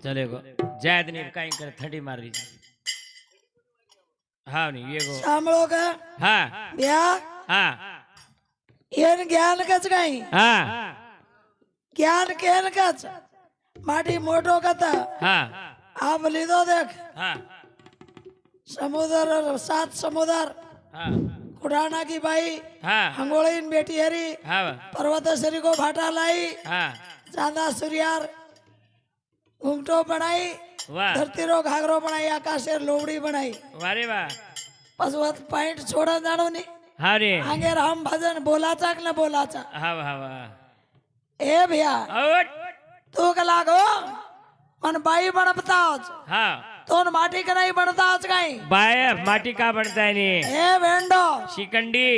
चलेगो जायद नहीं कहीं कर थड़ी मार रही हाँ नहीं ये गो સાંભળો કે हाँ ब्या हाँ એન જ્ઞાન કચ કઈ हाँ જ્ઞાન કેન કચ માટી મોટો કતા हाँ આપ લીધો દેખ हाँ સમુદ્ર સાત સમુદ્ર हाँ खुराना की बाई हाँ हंगोळीन बेटी हरी हाँ पर्वत शरी को भाटा लाई हाँ चांदा सूर्यार घूमटो बनाई वाह धरती रो घाघरो बनाई आकाशे लोवड़ी बनाई वारे वाह पशुवत पॉइंट छोड़ा जानो नी हाँ रे आगे राम भजन बोलाचा कि न बोलाचा हाँ हाँ वाह ए भैया और तू कला गो मन बाई बन बताओ हाँ तो माटी का नहीं बनता आज कहीं बाय माटी का बनता है नहीं ए वेंडो शिकंडी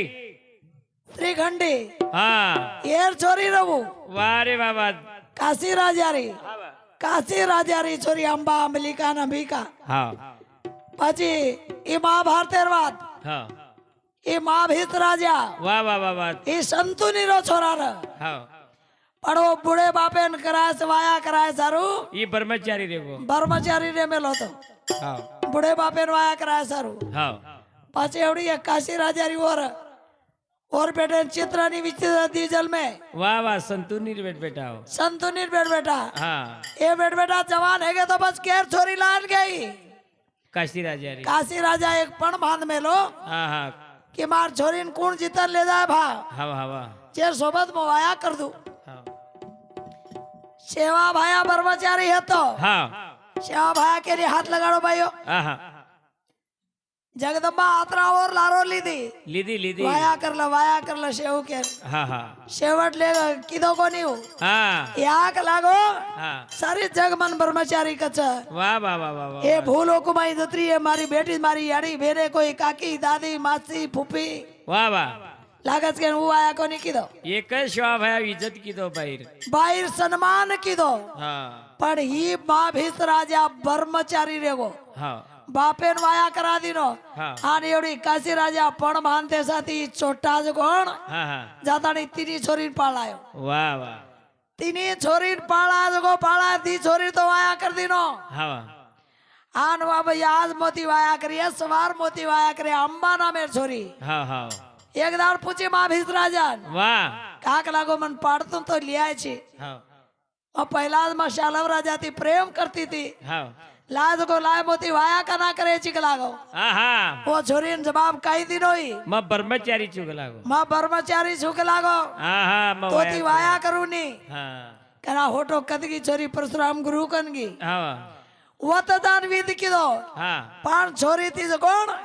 श्रीखंडी हाँ येर छोरी रहू वारे बाबा काशी राजारी काशी राजारी छोरी अंबा अंबलिका नंबिका हाँ પછી એ મહાભારતેર વાત हाँ એ મહાભીત રાજા वाह वाह वाह वाह એ સંતુની રો છોરા રે हाँ પણ ઓ બુડે બાપે ને કરાય સવાયા કરાય સારું ये ब्रह्मचारी रे वो બ્રહ્મચારી રે મેલો તો हाँ બુડે બાપે ને વાયા કરાય સારું हाँ પછી એવડી એક કાશી રાજારી और बेटे चित्रानी विचित्र डीजल में वाह वाह संतुनी बेट बेटा हो संतुनी बेट बेटा हाँ ये बेट बेटा जवान है तो बस केर छोरी लान गई काशी राजा रे काशी राजा एक पण बांध में लो हाँ हाँ कि मार छोरी ने कौन जीतन ले जाए भा हाँ हाँ वाह चेर सोबत मोवाया कर दू हाँ सेवा भाया ब्रह्मचारी है तो हाँ सेवा भाया के लिए हाथ लगाड़ो भाइयों हाँ जगदम्बा आत्रा और लारो लीधी लीदी लीदी वाया कर लो शेव के हाँ हाँ शेवट ले किदो को नहीं हो हाँ याक लागो हाँ सारी जग मन ब्रह्मचारी कच वाह वाह वाह वाह वाह ये भूलो कुमाई दत्री है मारी बेटी मारी यारी बेरे कोई काकी दादी मासी फूफी वाह वाह लागत के वो आया को नहीं किदो ये कई शवा भाया इज्जत की दो बाहर बाहर सम्मान किदो हाँ पर ही माँ भीत राजा ब्रह्मचारी रेगो हाँ बापेन वाया करा दीनो हाँ आणि एवढी काशी राजा पण मानते साथी छोटा जो कोण हाँ हाँ जाता नहीं तिनी छोरी पाळायो वाह वाह तिनी छोरी पाळा जो पाळा ती छोरी तो वाया कर दीनो हाँ आन बाबा आज मोती वाया करिए सवार मोती वाया करे अंबा ना मेर छोरी हाँ हाँ एक दार पूछी माँ भीत राजा वाह काक लागो मन पाड़तू तो लिया छी हाँ और पहला माँ शालव राजा थी प्रेम करती थी हाँ लाज को लाए मोती वाया का ना करे चिक लागो हाँ हाँ वो छोरी ने जवाब कही दिनो ही मैं ब्रह्मचारी चुक लागो माँ ब्रह्मचारी छुक लागो हाँ हाँ मैं तो ती वाया करू नी हाँ करा होटो कदगी छोरी परशुराम गुरु कनगी हाँ वतदान विधि किदो हाँ पान छोरी थी जो कौन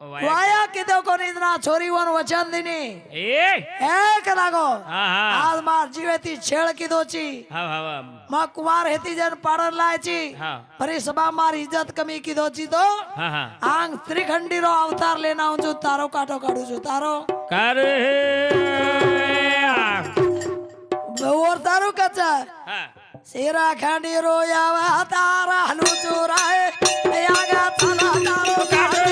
वाया किदो को इतना छोरी वन वचन दिनी एक लागो हाँ हाँ आज मार जीवेती छेड़ किदो ची हाँ हाँ माँ कुमार हेती जन पाड़न लाए ची हाँ परी सभा मार इज्जत कमी किदो ची तो हाँ हाँ आंग त्रिखंडी रो अवतार लेना हूँ जो तारो काटो काटू जो तारो कर और तारो कच्चा हाँ सिरा खंडी रो यावा तारा हलू चुराए यागा चला तारो काटो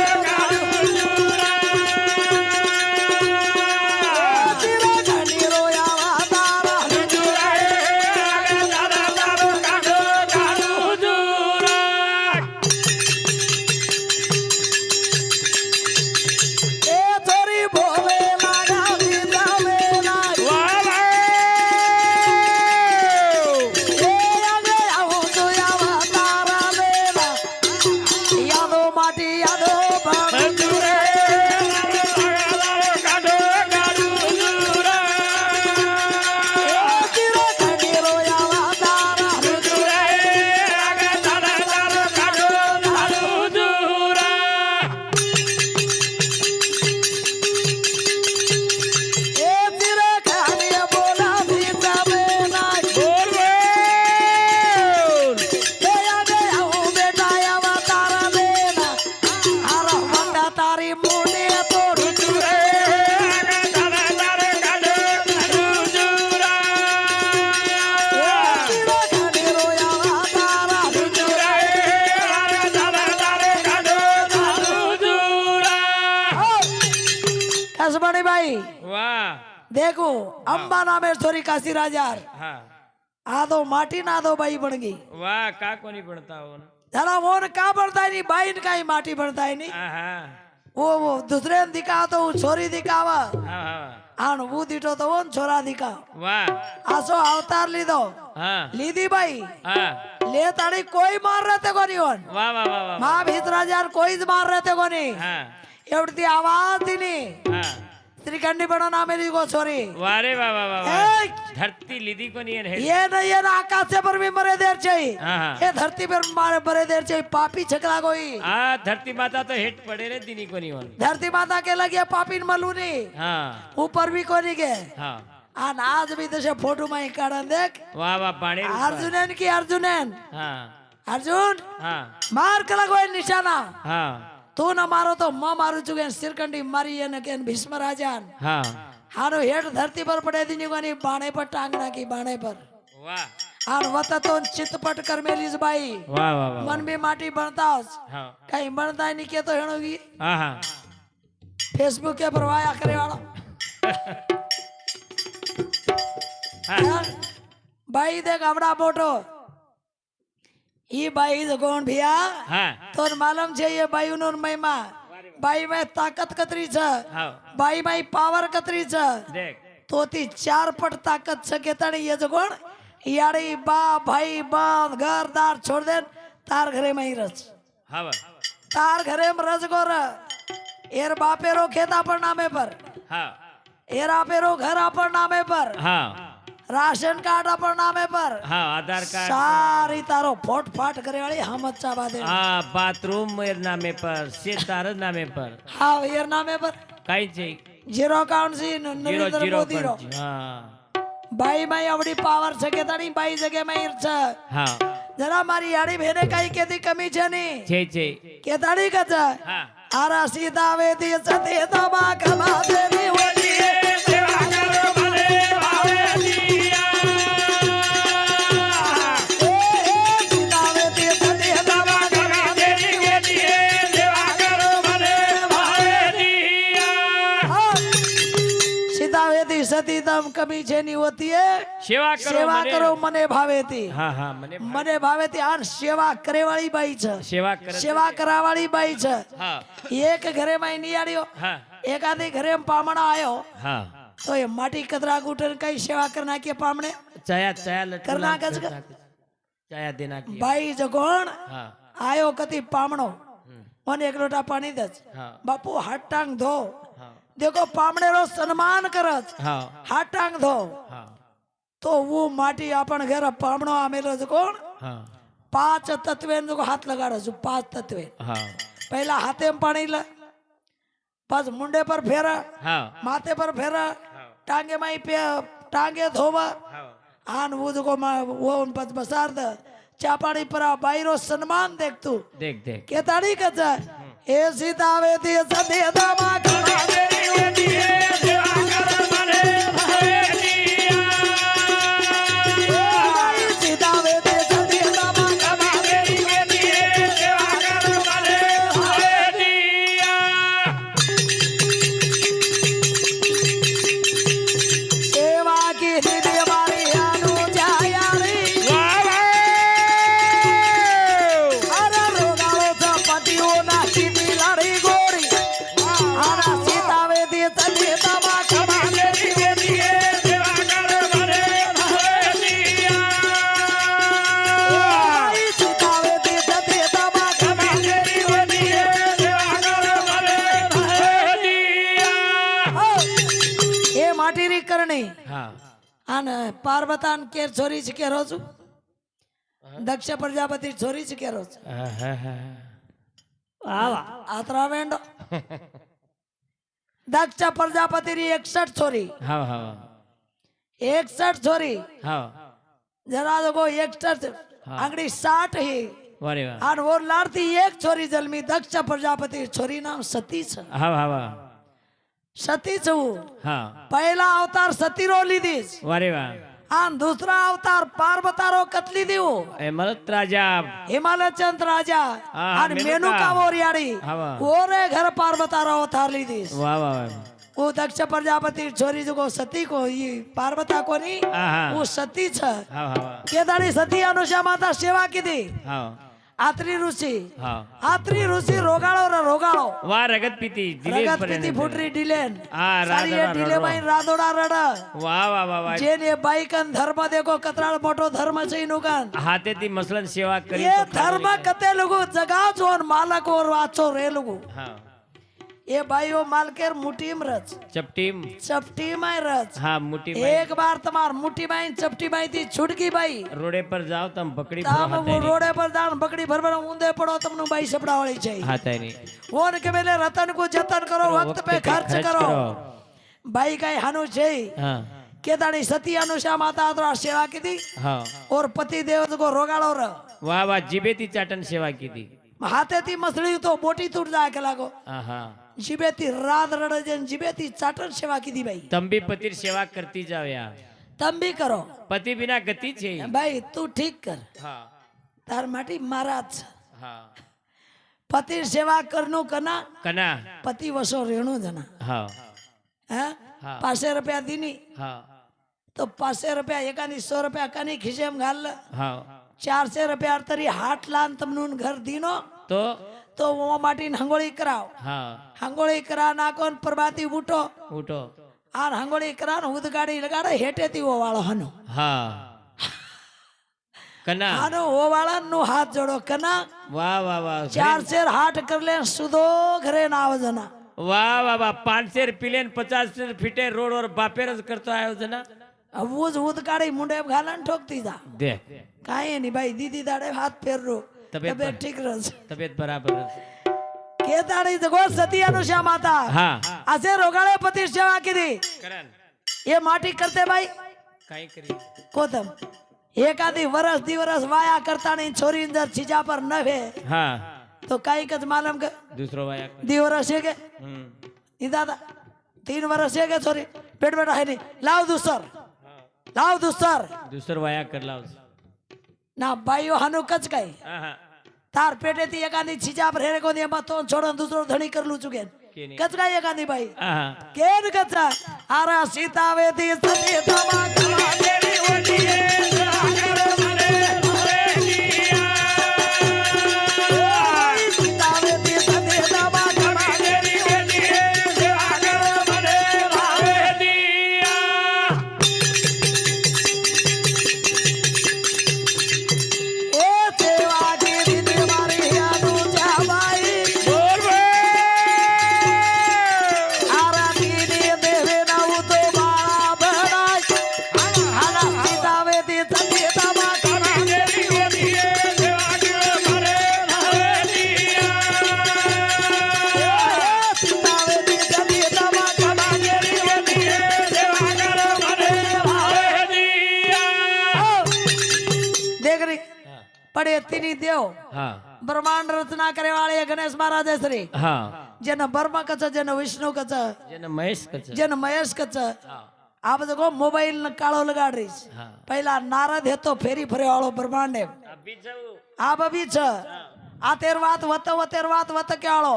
भाई वाह देखो अंबा नामे छोरी काशी राजार हाँ आदो माटी ना आदो बाई बन गई वाह का कोणी पडता हो ना जरा मोन का बनता है नहीं बाई का ही माटी बनता है नहीं आहा वो दूसरे ने दिखा तो वो छोरी दिखावा हा हा आन वो दिटो तो वो छोरा दिखा वाह आसो अवतार ली दो हा लीदी बाई हा ले ताड़ी कोई मार रहते को नहीं होन वाह वाह वाह वाह माँ भीतराजार कोई मार रहते को नहीं हा एवढी आवाज दिनी हा श्रीखंडी बनो ना मेरी को छोरी वाह रे वाह वाह वाह ए, धरती લીધી કોની એને ये नहीं ये ना आकाश से पर भी मरे देर चाहिए હા હા ये धरती पर मारे मरे देर चाहिए पापी छकला कोई આ ધરતી માતા તો હેઠ પડે રે દીની કોની હોન धरती माता के लगे पापी न मलू नहीं હા ऊपर भी कोनी के હા आन आज भी दशे फोटो में काढ़न देख વાહ वाह પાણી अर्जुनन की अर्जुनन હા अर्जुन હા मार के लगो निशाना હા तू न मारो तो मैं मारू चुके सिरकंडी मारी है न के भीष्म राजान હા हारो हेठ धरती पर पड़े दी कोनी बाणे पर टांगना की बाणे पर વાહ आन वत तो चितपट कर मेलीस बाई વાહ વાહ વાહ मन भी माटी बनता હા कहीं बनता ही नहीं के तो हेणोगी હા હા फेसबुक के परवाया करे वाला હા भाई देख अपना फोटो ये बाई तो कौन भैया હા तो मालूम छे ये बाई उन महिमा बाई में ताकत कतरी छ હા बाई में पावर कतरी छ દેખ तो ती 4 पट ताकत छ के तणी ये जो कोण याड़ी बा भाई बा घरदार छोड़ दे तार घरे में ही रच હા વાહ तार घरे में रच गोर एर बापे रो खेत अपन नामे पर હા एर आपे रो घर अपन नामे पर હા राशन कार्ड अपन नामे पर હા આધાર કાર્ડ सारी तारो फोट फाट करे वाली हम अच्छा बात है આ બાથરૂમ મેર નામે પર છે તારા નામે પર हाँ एर नामे पर કાઈ છે जीरो अकाउंट सी જીરો नरेंद्र જીરો मोदी रो હા बाई माई अवड़ी पावर छके तानी बाई जगह में ईर छ હા जरा मारी याड़ी भेने काई केदी कमी छ नी છે के ताड़ी का छ હા आरा सीता वेदी सती तबा कमा देवी होती સેવા કરો ભલે ભાવે દિયા सीता वेदी सती तबा कमा દેવી કે દિયે સેવા કરો ભલે ભાવે દિયા सीता वेदी सती तम कमी छे नी होती है સેવા કરો सेवा મને करो मने भावेती હા હા મને मने भावेती आन सेवा करे वाली बाई छ સેવા કરે सेवा करा वाली बाई छ હા एक घरे में नहीं आड़ियो હા एक आधी घरे में पामणा आयो હા तो ये माटी कतरा गुटन कई सेवा करना के पामणे ચાયા ચાયા લટુ करना कच ચાયા દેના की बाई जगोण હા आयो कति पामणो मन एक लोटा पानी दच હા बापू हाथ टांग धो હા देखो पामणे रो सम्मान करच હા हाथ टांग धो હા तो वो माटी अपन घर पामणो आमेलो जगोण હા 5 तत्वे जो हाथ लगाड़ो जो 5 तत्वे હા पहला हाथे में पानी ला बस मुंडे पर फेरा હા माथे पर फेरा टांगे में पे टांगे धोवा હા आन वो जो वो पच बसार द चापाड़ी पर बाईरो सम्मान देख तू देख देख के ताड़ी का जा ए सीता वेदी सदी दामा कमा દેવી કે દિયે સેવા કરો ભલે ભાવે દિયા सीता वेदी सदी दामा कमा દેવી કે દિયે સેવા કરો ભલે ભાવે દિયા सेवा की निधि हमारी अनुजाया रे વાહ વાહ अरे रोगालो चा पतियो ना सीधी लड़ी गोरी अरे सीता वेदी सदी दामा कमा દેવી કે દિયે સેવા કરો ભલે ભાવે દિયા सीता वेदी सदी दामा कमा દેવી કે દિયે સેવા કરો ભલે ભાવે દિયા ए माटी री करणी હા आन पार्वतान के छोरी छ के रोजू दक्ष प्रजापति छोरी छ के रोज आतरा वेंडो दक्ष प्रजापति री 61 छोरी હા હા 61 छोरी હા जरा देखो 61 आंगड़ी 60 ही વારે વાહ और वो लाड़ती एक छोरी जन्मी दक्ष प्रजापति छोरी नाम सती छ હા હા વાહ सती छ वो હા पहला अवतार सती रो लीधीस વારે વાહ आन दूसरा अवतार पार्वता रो कतली दी वो એ મલત રાજા हिमालय चंद्र राजा हाँ, और मेनका। मेनका वो रियाड़ी हाँ, वाह। वो रे घर पार्वता रो अवतार लीधीस વાહ વાહ વાહ वो दक्ष प्रजापति छोरी जो सती को ये पार्वता को नहीं हाँ। वो सती छ हाँ हाँ के दाड़ी सती अनुषा माता सेवा की थी हाँ आत्री ऋषि हाँ आत्री ऋषि रोगाड़ो रे रोगाड़ो वाह रगत पीती रगत पीती फुटरी डिलेन हाँ, सारी ये राधोड़ा डिले में राधोड़ा रड वाह वाह वाह वाह जेन ये बाईकन धर्म देखो कतराल मोटो धर्म છે નુકાન હાથેથી મસલન સેવા કરી ये તો धर्म कते लोगो जगा जोन मालक और वाचो रे लोगो હા ये भाईओ मालकेर मुठीम रच ચપટીમ चपटी में रच હા મુઠી एक बार તમાર मुठी में चपटी में थी छुटकी भाई રોડે પર જાવ તમ પકડી ताम वो रोडे पर दान बकड़ी भर भर ऊंधे पड़ो तमनु भाई सपड़ा वाली चाहिए હાથાની ओन के मेले रतन को जतन करो वक्त पे खर्च करो भाई का हानु छे હા केदानी सती अनुषा माता तो सेवा की थी હા और पति देव को रोगाड़ो र વાહ વાહ જીભેથી ચાટન સેવા કીધી हाथे थी मसड़ी तो बोटी टूट जाए के लागो હા હા जीबेती रात रड़ जन जीबेती चाटन सेवा की थी भाई તમ બી પતિર સેવા કરતી જાવ યાર तम भी करो પતિ बिना ગતિ છે भाई तू ठीक कर હા तार माटी महाराज હા पति सेवा करनु कना કના पति वसो रेणु जना હા हैं हाँ। 500 रुपया दीनी હા तो 500 रुपया एकानी 100 रुपया कनी खिसे में घाल હા 400 रुपया तरी हाट लान तमनुन घर दीनो તો वो माटी हंगोड़ी कराओ હા हंगोड़ी करा नाकोन प्रभाती बूटो ઉઠો आर हंगोड़ी करा उद गाड़ी लगाड़े हेटे थी वो वालो हनु હા કના हनु वो वाला नु हाथ जोड़ो कना વાહ વાહ વાહ 400 हाट कर ले सुदो घरे ना आव जना વાહ વાહ વાહ 500 પીલેન 50 ફીટે રોડ और બાપેર જ કરતો આવ્યો છે ના अब वो उद गाड़ी मुंडे में घालन ठोकती जा દેખ काहे नहीं भाई दीदी दाड़े हाथ फेर रो तबीयत तबीयत ठीक रह તબિયત બરાબર के दाड़ी जगो सती अनुषा माता હા असे रोगाड़े पति सेवा की थी કરન ये माटी करते भाई કાઈ કરી कोतम एक आधी वर्ष दी वर्ष वाया करता नहीं छोरी अंदर छिजा पर न है હા तो काई कच मालूम के दूसरो वाया दी वर्ष है के दादा 3 वर्ष है के छोरी पेट बेटा है नहीं लाओ दूसर दूसर वाया कर लाव ना भाईओ हनु कच गई હા હા तार पेटे थी एक आधी छिजा पर हेरे को दिया मत तो छोड़ो दूसरो धनी कर लू चुके કેની कच गई एक आधी भाई હા केन कचा आरा सीता वे थी सती तमा कला તેરી વડીએ સાગર મને ભરેલિયા सीता वे थी सती तमा कला તેરી વડીએ સાગર મને ભરેલિયા ए सेवा की दीदी मारी अनुजा बाई બોલ બોલ आरा दीदी देवे नऊ तो बाळा बहणाय आरा सीता वे थी सती तमा कला તેરી વડીએ સાગર મને ભરેલિયા सीता वे थी सती तमा कला તેરી વડીએ સાગર મને ભરેલિયા देख रही पड़े तीनी देव હા ब्रह्मांड रचना करे वाले गणेश महाराज श्री હા जन ब्रह्म कच जन विष्णु कच જેને મહેશ કચ जन महेश कच હા आप देखो मोबाइल न काळो लगाड़ रही હા पहला नारद है तो फेरी फरे वालो ब्रह्मांड है અભી જવું आप अभी छ आतेर वात वत के वालो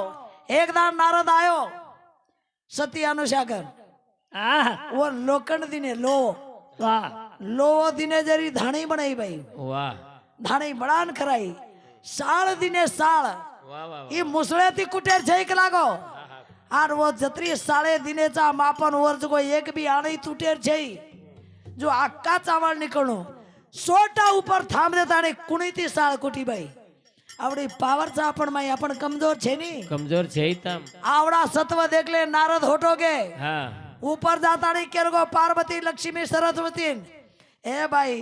एक दान नारद आयो सती अनुशाकर वो लोखंड दिने लो लो दिने जरी धाणी बनाई भाई વાહ धाणी बड़ान खराई साल दिने साल વાહ વાહ ई मुसळे ती कुटेर छैक लागो आर वो जत्री साळे दिनेचा मापन वर्ज को एक भी आणी तुटेर छै जो आक्का चावळ निकळणो सोटा ऊपर थांब देता आणि कुणी ती साळ कुटी बाई आवडी पावरचा आपण माई आपण कमजोर छे नी કમજોર છે ઈ તમ आवडा सत्व देखले नारद होटोगे હા ऊपर जाता नहीं केरगो पार्वती लक्ष्मी सरस्वती ए भाई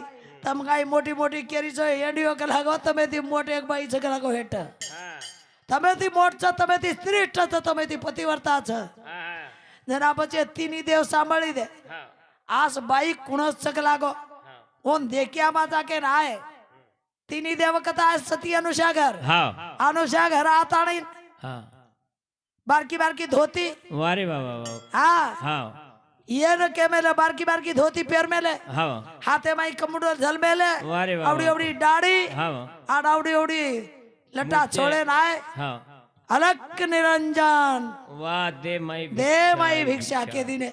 तम काई मोटी मोटी केरी छो एडियो के लागो तमे ती मोटे एक बाई छे के लागो हेट હા તમે તી મોટ છો તમે તી શ્રેષ્ઠ છો તમે તી પતિવ્રતા છો હા જેના પછી તીની દેવ સાંભળી દે હા આસ બાઈ કુણસ છક લાગો ઓન દેખ્યા માં જાકે ના આય તીની દેવ કથા સતી अनुसागर હા अनुसागर आता नहीं હા बारकी बारकी धोती વારે વાહ વાહ વાહ हाँ હા ये न के मेले बारकी बारकी धोती पैर मेले હા हाथे माई कमुडो झल मेले વારે વાહ आवड़ी आवड़ी डाड़ी હા आड़ आवड़ी आवड़ी लटा छोड़े ना आए હા अलक निरंजन वाह दे मई दे माई भिक्षा के दिने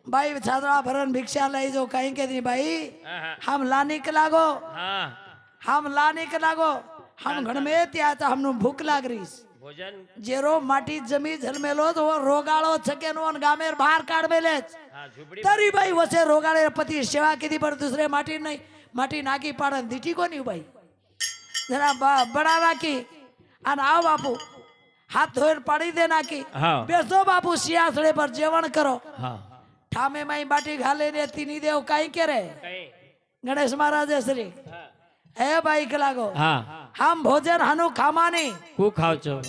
भाई छात्रा भरन भिक्षा लई जो कहीं के दिन भाई हम लाने के लागो हाँ हम लाने के लागो हम घर में त्या हमनु भूख लाग रही भोजन जेरो माटी जमी झलमेलो तो वो रोगाड़ो छके नो गामेर बाहर काढ मेले हाँ झुपड़ी तरी भाई वसे रोगाड़े पति सेवा की पर दूसरे माटी नहीं माटी नाकी पाड़न दीटी को नहीं भाई जरा बड़ा नाकी अन आओ बापू हाथ धोर पाड़ी दे नाकी हाँ बेसो बापू सियासड़े पर जेवण करो हाँ ठामे माई बाटी घाले ने तीनी देव काई करे कहीं गणेश महाराज श्री हाँ हे भाई कलागो हाँ हम भोजन हनु खामानी कु खाओ छो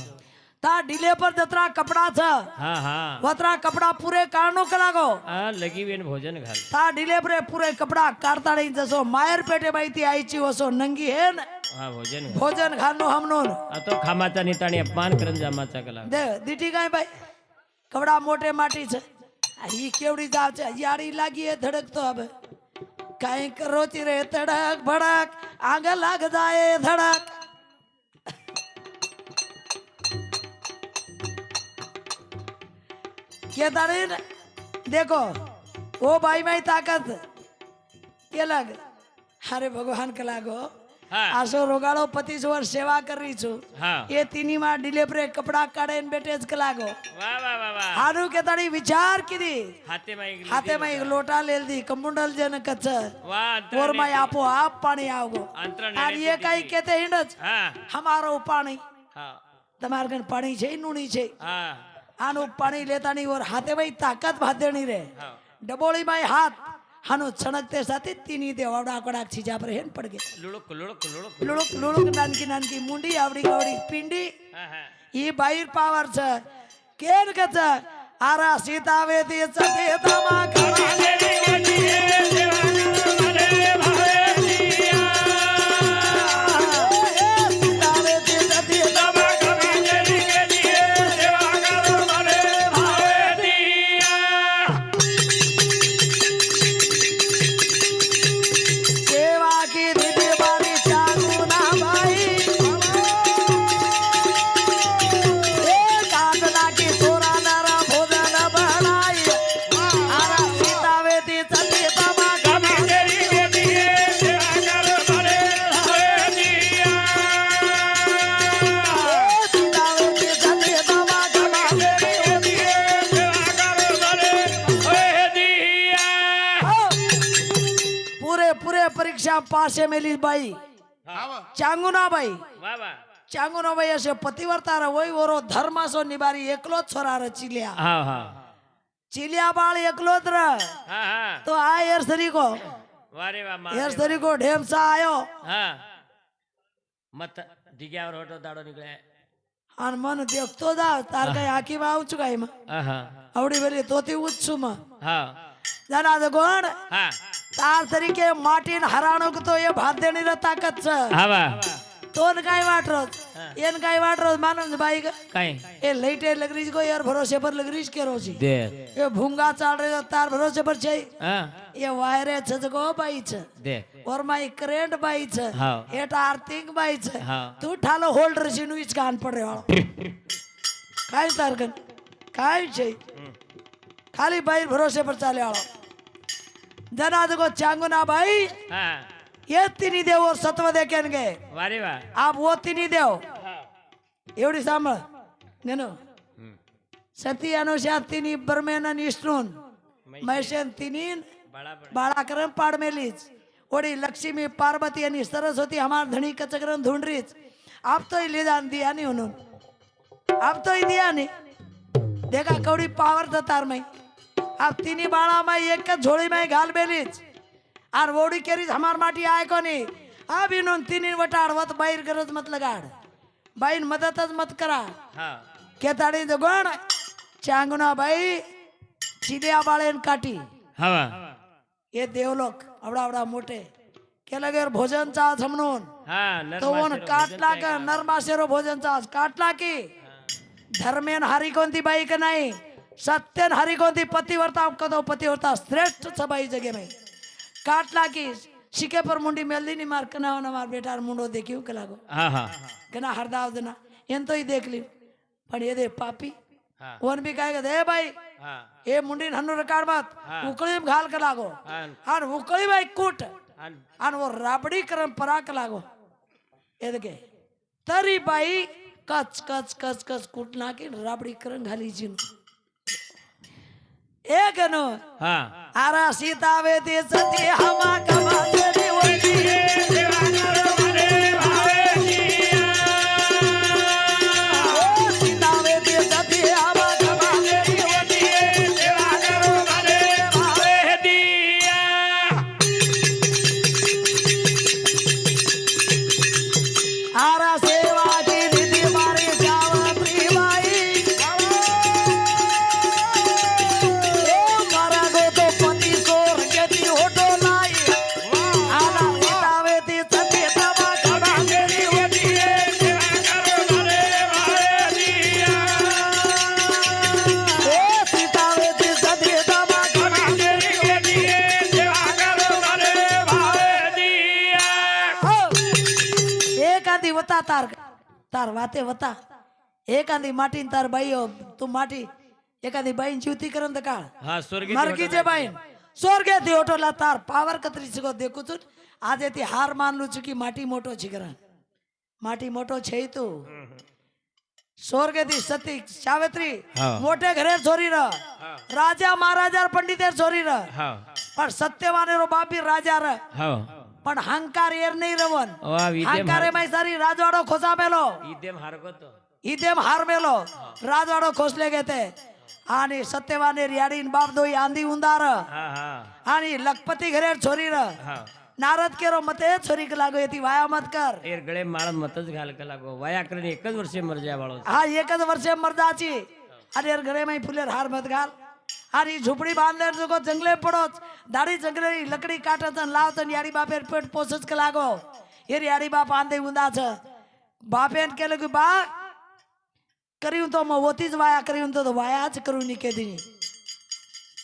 ता ढीले पर जतरा कपड़ा छ हाँ हाँ वतरा कपड़ा पूरे काढनो कलागो हाँ लगी बेन भोजन घाल ता ढीले पर पूरे कपड़ा काढता नहीं जसो मायर पेटे बाई थी आई ची वसो नंगी है न हाँ भोजन घाल भोजन खानो हमनो आ तो खामाचा निताणी अपमान करन जामाचा कला दे दीटी काय भाई कपड़ा मोटे माटी छ ही केवड़ी जाव छ यारी लागी है धड़क तो अब काई करो चिरे धड़क भड़क आग लग जाए धड़क के तारीन देखो वो भाई माई ताकत के लग अरे भगवान के लागो हाँ आसो रोगाड़ो 25 वर्ष सेवा कर रही छू हाँ ये तीनी मां ढीले पर कपड़ा काढ़े बेटे ज कलागो वाह वाह वाह वाह हारू के ताड़ी विचार की हाथे में एक हाथे में एक लोटा ले दी कमुंडल जन कच्छ वाह अंतर और मैं आपो आप पानी आओगो अंतर और ये कई कहते हिंडच हाँ हमारो पानी हाँ તમાર કન પાણી છે નુણી છે हाँ આનું પાણી લેતા નહીં ઓર હાથે ભાઈ તાકાત ભાદેણી રે हाँ ડબોળી ભાઈ હાથ હાનો છણકતે સાથે તીની દે વાડા કડાક છીજા પર હેન પડ ગે लुड़ुक लुड़ुक लुड़ुक લુળુક લુળુક નાનકી નાનકી મુંડી આવડી ગવડી પિંડી हाँ हाँ ಈ ಬಾಯಿರ್ ಪಾವರ್ छ ಕೇನ್ ಕಚ ಆರಾ ಸೀತಾವೆ ದಿ ಸತಿ ತಮ ಸೀತಾವೆ ದಿ ಸತಿ ತಮ सेवा की दीदी बारी चालू ना भाई काटना की सोरा नरा भोजन बनाई आरा सीतावे दी सती तमा सीतावे दी सती तमा पूरे पूरे परीक्षा पास है मेली बाई चांगुना बाई वाह वाह चांगुना बाई असे पतिवर्ता वही ओरो धर्मासो निबारी एकलो छोरा र चिलिया हाँ हाँ चिलिया बाळ एकलोच र हाँ हाँ तो आ एरसरी को वारे वाह माँ एरसरी को ढेमसा आयो हाँ मत दिग्या और होटो दाड़ो निकले आणि मन देखतो जा तार काही आखी आऊच काय मग हाँ हाँ आवडी वेली तोती उच्छु मग हाँ जाना कोण हाँ तार तरीके माटीन हराणो तो ये भात देणी र ताकत छ हाँ वाह तोन काय वाटरोज एन काय वाटरोज मानन बाई का कहीं ए लाइटे लग रही को यार भरोसे पर लग रही के रोजी दे ये भूंगा चाल रहे तार भरोसे पर छै हाँ ये वायरे छजगो बाई छ दे और माई करेंट बाई छ हाँ एटा आर्थिक बाई छ हाँ तू ठालो होल्डर शिनु इच कान पडे वाळो काय तारकन काय छै खाली बाई भरोसे पर चाले वाळो जना देखो चांगुना बाई हाँ ये तिनी देव और सत्व देखेन गे वारे वाह आप वो तिनी देव हाँ एवढी सांभाळ नेनो सती अनुषा तिनी बर्मेन निष्णून मैशन तिनीन बड़ा बड़ा बाळाकरण पाडमेलीच ओडी लक्ष्मी पार्वती आणि सरस्वती हमार धणी कचकरण ढूंढरीच आप तो ले जान दिया नहीं उन्होंने आप तो ही दिया नहीं देखा कौड़ी पावर था तार में आप तीनी बाळा में एक झोली में घाल बेलीच और वोडी केरीज हमार माटी आए को नहीं अब इन्होंने तीनी वटाड़ वत बाहर गरज मत लगाड़ बाइन मदद मत करा हाँ के ताड़ी जो गण चांगुना भाई चिड़िया बाळे काटी हाँ वाह ये देवलोक अवड़ा अवड़ा मोटे के लगे भोजन चाह हमनोन हाँ तो वन काटला का नरमाशेरो भोजन चाह काटला की धर्मेन हारी कोणती बाई का नाही सत्यन हारी कोणती पतिव्रता कदो पतिव्रता श्रेष्ठ सबाई जगे में काटला की शिके पर मुंडी मेलदी नहीं मार कना मार बेटा मुंडो देखियो के लागो हाँ हाँ कना हरदाव देना एन तो ही देख ली पण ये दे पापी हा कोण बी काय हे बाई हा हे मुंडी हन्नू रकाड मत हा. उकळी घाल का लागो आन आणि उकळी बाई कूट आन आणि वो राबडी करम पराक लागो एदके तरी बाई कच कच कच कच कूट नाकी राबडी करम घाली जीन एक नो हा आरा सीता वे ते सती हमा कमा तेरी होती सेवा करो भले भावेजिया ओ सीता वे ते सती हमा कमा तेरी होती सेवा करो भले भावेजिया आरा सेवा की दीदी मारी सावत्री बाई ओ मारा गो तो पति सोर गती होटो लाई आला सीतावे ती सती तमा कमा तेरी होती सेवा करो भले भावेजिया ओ सीतावे ती सती तमा कमा तेरी होती सेवा करो भले भावेजिया एखादी वता तार तार वाते वता एखादी माटी तार बाई तू माटी एखादी बाईन जीवती करन का हा स्वर्गीय मरकीचे बाईन स्वर्गे थी ओटोला तार पावर कतरी छको देखू छु आज ती हार मानलू छु की माटी मोटो छिकरा माटी मोटो छे तू स्वर्गे थी सती सावित्री हाँ। मोटे घरे छोरी र राजा महाराजा पंडित छोरी र हा पण सत्यवाने रो बापी राजा र हा पण हंकार एर नहीं रवन वा विद्यम हंकारे में सारी राजवाड़ो खोसा मेलो इदेम हारगतो इदेम हार मेलो राजवाड़ो खोसले घेते आणि सत्यवाने रियाडीन बाप दोई आंधी उंदार हा हा आणि लखपती घरे छोरी र हा नारद केरो मते छोरी के लागो येती वाया मत कर एर गळे माळ मतच घाल का लागो वया करणे एकच वर्षे मरजा वाळो हा एकच वर्षे मर्दाची अरे यार घरे में फुलेर हार मत घाल आणि झोपडी बांधलेर जो जंगले पडोच दाढी जंगले लकडी काटत आणि लावत आणि याडी बापेर पेट पोसच के लागो एर याडी बाप आंधे उंदा छ बापेन केलं की बा करियूं तो म वोतीच वाया करियूं तो वायाच करू निके दिनी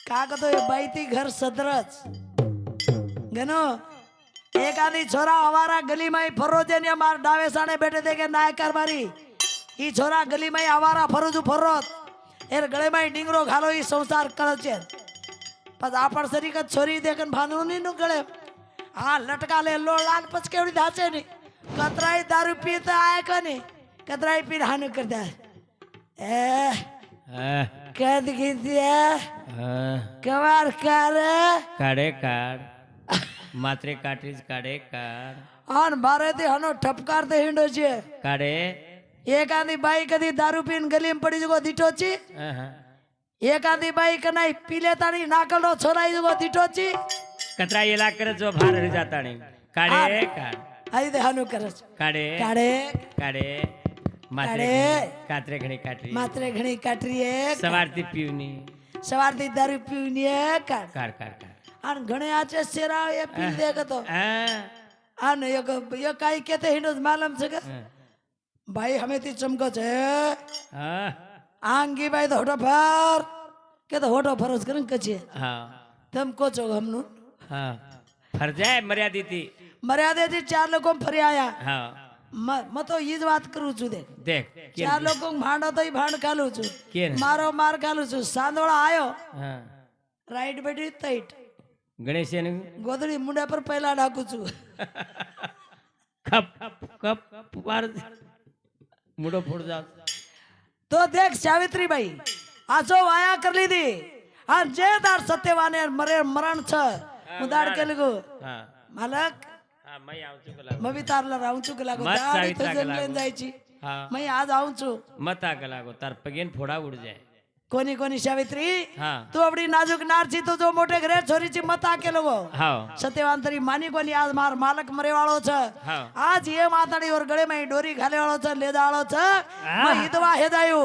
का कतो बाई ती घर सदरच गनो एक आधी छोरा हमारा गली में फरोजे ने मार डावे साने बैठे थे के नाय कर मारी ई छोरा गली में हमारा फरोजू फरोत एर गळे में डिंगरो घालो ई संसार करचे पस आपण सरी का छोरी देखन भांदू नी नु गळे हा लटका ले लो लाग पच केवडी धाचे नी कतराई दारू पीत आय कने कतराई पी हानु करता ए कद कीतिया कवार कर काढे काढ मात्रे काठीच काढे काढ आन बारे ते हनो ठपकार ते हिंडो छे काढे एखादी बाई कधी दारू पीन गली में पड़ी जगो दिठोची एखादी बाई कनाई पीले ताणी नाकलो छोराई जगो दिठोची कतरा येला करत जो भार हरी जाताणी काढे काढ आई ते हनु करच काढे काढे काढे मात्रे काढे. कात्रे घणी काठी मात्रे घणी काटरी एक सवारती पिवनी सवारती दारू पिऊन एक काढ काढ काढ काढ आन घणे आचे सेरा ये पी देखतो आ, आन एक एक काई केते हिंडोच मालूम छे का भाई हमें ती चमको छे आ, आंगी भाई तो होटो फर के तो होटो फरोज करन कछे हा तम को छो हमनु हा फरजाय मर्यादिती मर्यादेથી ચાર લોકો ફરી આયા हा મ તો ઈ જ વાત કરું છું દેખ देख ચાર લોકો ભાંડો તો ઈ ભાંડ ખાલું છું કેન મારો માર ખાલું છું સાંદોળા આયો હા રાઈટ બેઠી તઈટ ગણેશન ગોદડી મુંડા પર પહેલા નાખું છું કપ કપ વાર મુડો ફોડ જા તો દેખ સાવિત્રીબાઈ આ જો વાયા કરી લીધી આ જે તાર સત્યવાને મરે મરણ છે હું દાડ કે લગો હા માલક હા મય આવું છું કલા મવી તારલા રાઉં છું કે લાગો મત દાડી સાવિત્રા તો કે લાગો. લઈને જાય છે હા मैं आज आऊं છું મતા કલાગો તાર પગેન ફોડા ઉડ જાય कोनी कोनी सावित्री હા तू अपनी नाजुक नार छी तो जो मोटे घरे छोरी छी मत आके लोगो હા सत्यवांतरी मानी कोनी आज मार मालक मरे वाळो छ હા आज ये माताड़ी और गळे में डोरी घाले वाळो छ ले जाळो छ હા. मैं हितवा हेदायो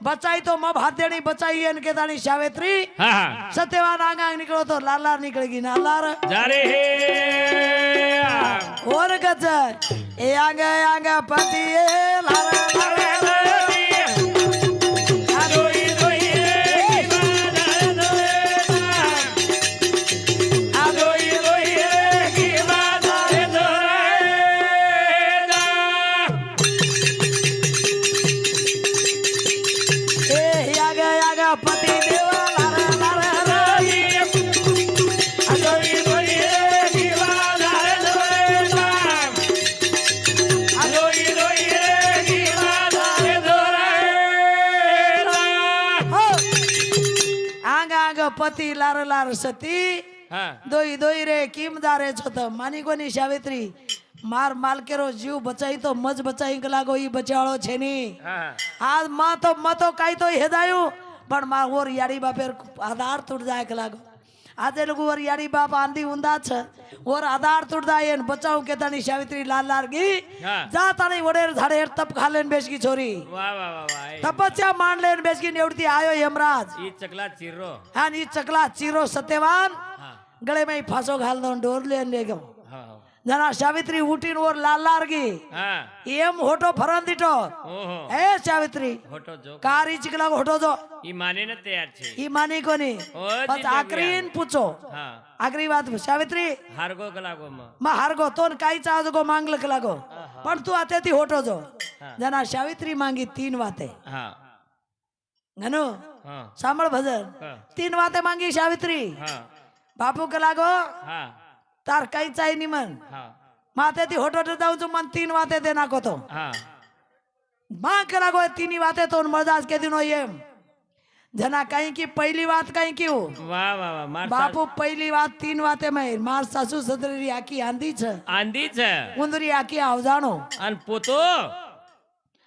बचाई तो म भात देणी बचाई एन के दानी सावित्री હા હા सत्यवान आंगा निकलो तो लाल लाल निकलेगी ना लार जा रे हे और गच ए आंगा आंगा पति ए लार लार पती लार लार सती हा दोई दोई रे किम दारे छत मानी कोनी सावित्री मार मालकेरो जीव बचाई तो मज बचाई लागो ई बचाड़ो छे नी હા आज माँ तो काई तो हेदायु पण माँ ओर यारी बापेर आधार टूट जाए के लागो આજે લોકો ઓર યારી બાપ આંધી ઊંધા છે ઓર આધાર તૂટતા એન બચાવ કે તાની સાવિત્રી લાલ લારગી હા જા તાની વડેર ધાડે તપ ખાલેન બેસકી છોરી વાહ વાહ વાહ વાહ તપસ્યા માંડ લેન બેસકી નેવડતી આયો યમરાજ ઈ ચકલા ચીરો હા ની ચકલા ચીરો સત્યવાન હા ગળે में फांसो घाल दो डोर ले ले गयो હા जना सावित्री उठीन और लाल लारगी હા एम होटो फरन दीटो ઓહો ए सावित्री હોટો જો कारी चिकला होटो जो ઈ માને ને તૈયાર છે ई मानी कोनी ओ बस जी आकरीन पूछो હા आखरी बात सावित्री હારગો કલાકો માં માં હારગો તોન કાઈ ચાહો ગો માંગ લખ લાગો પણ તું આતેથી હોટો જો હા. जना सावित्री मांगी तीन वाते હા गनो હા सांभळ भजन હા तीन वाते मांगी सावित्री હા बापू के लागो હા तार काई चाही निमन હા मातेથી હોટો જાઉં છું મન तीन वाते दे नाखो तो હા मां के लागो तीनी वाते तो मरदास के दिनो एम जना कहीं की पहली बात कहीं क्यों વાહ વાહ વાહ માર बापू पहली बात तीन वाते में मार सासू सदरी आकी आंधी छ આંધી છે उंदरी आकी आवजाणो અને પોતો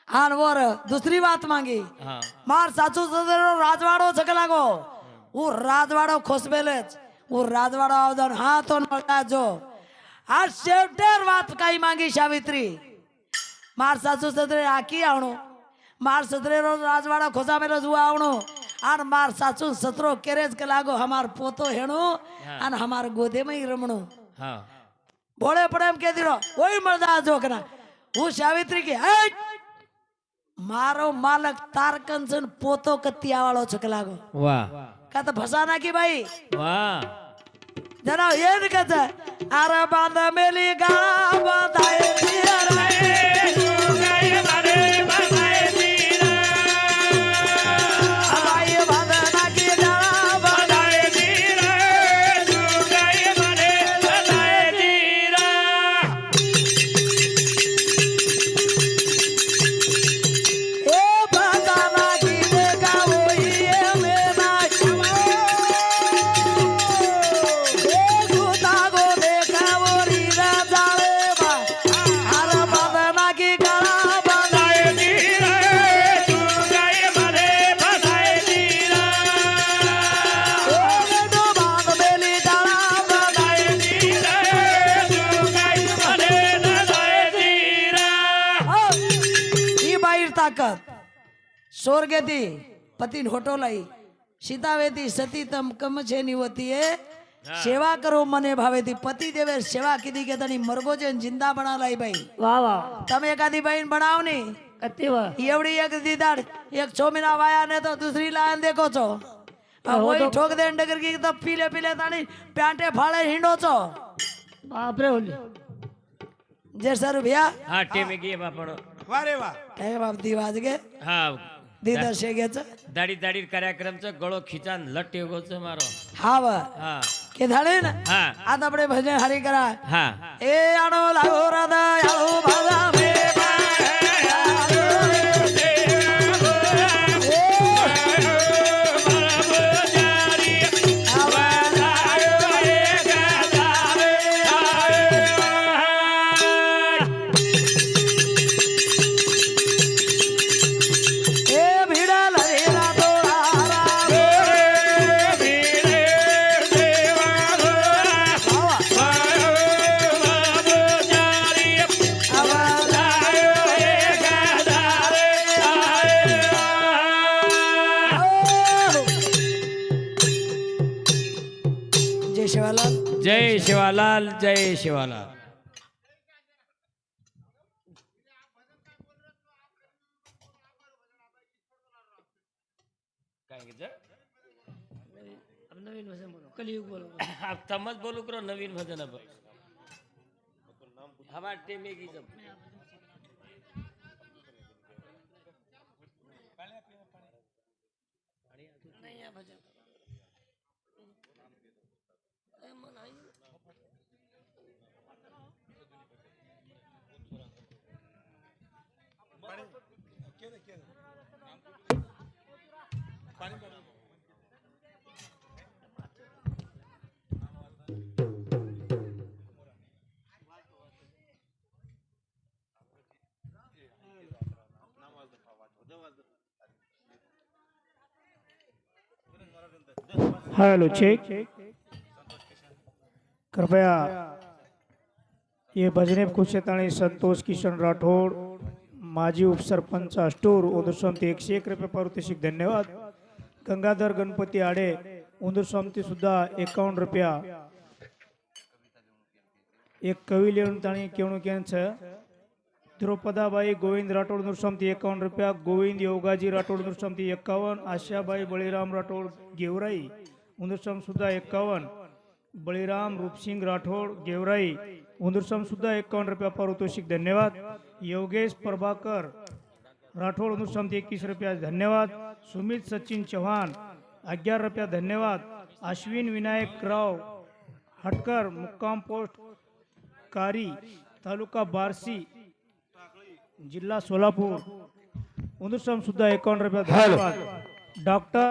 आन और दूसरी बात मांगी હા मार सासू सदरो राजवाड़ो छक लागो वो राजवाड़ो खोसबेले वो राजवाड़ो आवजाण हाँ तो मरदा जो आज शेवटेर बात कई मांगी सावित्री मार सासू सदरे आकी आवणो मार सदरेरो राजवाड़ा खोसा मेलो जुआ आवणो आन मार सासू सतरो केरेज के लागो हमार पोतो हेणो आन हमार गोदे में ही रमणो હા भोले पड़े एम के दिरो वही मरदा जोकना वो सावित्री के "हट! मारो मालक तारकंसन पोतो कत्तिया वालो छक लागो વાહ का तो फसाना की भाई વાહ जना ये कहते अरे बांध मेली गाड़ा बांधाए दिया हवाई बांधना की गाड़ा बांधाए ए बांधना की देखा वही है मेरा ए गुता गो देखा वो रीरा जावे बा अरे बांधना की गाड़ा बांधाए ओ दो बांध मेली गाड़ा बांधाए ही बाहेर ताकद स्वर्गेती पतीन होटो लाई सीतावेती सती तम कम छे होती है सेवा करो मने भावेती पति देवे सेवा कीधी के तनी मरगो जे जिंदा बना लाई भाई वाह वाह તમે એકાદી બહેન બનાવ ની कत्ती वाह એવડી એક દીદાડ એક 6 મહિના વાયા ને તો दूसरी लायन देखो છો वही ठोक दे डगर की तो पीले पीले तानी प्यांटे फाड़े हिंडो છો बाप रे ओली जे सर भैया હા ટેમે ગઈ બાપડો એ બાપ દીવાજ કે હા દીદર છે કે છે દાડી દાડી કાર્યક્રમ છે ગળો ખીચાન લટ્ટી ગયો છે મારો હા વા હા કે ધાડે ને હા આ તો આપણે ભજન હરી કરા હા એ આણો લાગો હૃદય આળો ભાગા મે એ ભીડા લરેરા તોળારા જય શિવાલાલ જય શિવાલાલ જય શિવાલાલ नवीन भजन बोलो कलियुग बोलो समज बोलू करो नवीन भजन अब हमार टेमे की जब हेलो चेक। कृपया ये भजने कुशेताणी संतोष किशन राठौड़ माजी उपसरपंच अष्टूर उंदूर समिती 101 रुपये पारितोषिक धन्यवाद। गंगाधर गणपती आडे उंदूर समिती सुद्धा 51 रुपया। एक कवी लिहून ताणी केवणूक यांचं द्रौपदाबाई गोविंद राठोड उंदूर समिती 51 रुपया। गोविंद योगाजी राठोड उंदूर समिती 51। आशाबाई बळीराम राठोड गेवराई उंदूर समिती सुद्धा 51। बळीराम रूपसिंग राठोड गेवराई उंदूर समिती सुद्धा 51 रुपया पारितोषिक धन्यवाद। योगेश प्रभाकर राठोड उंदूर समिती 21 रुपया धन्यवाद। सुमित सचिन चौहान 11 रुपया धन्यवाद। अश्विन विनायक राव हटकर मुक्काम पोस्ट कारी तालुका बार्शी जिल्हा सोलापूर उंदूर समिती सुद्धा 51 रुपया धन्यवाद। डॉक्टर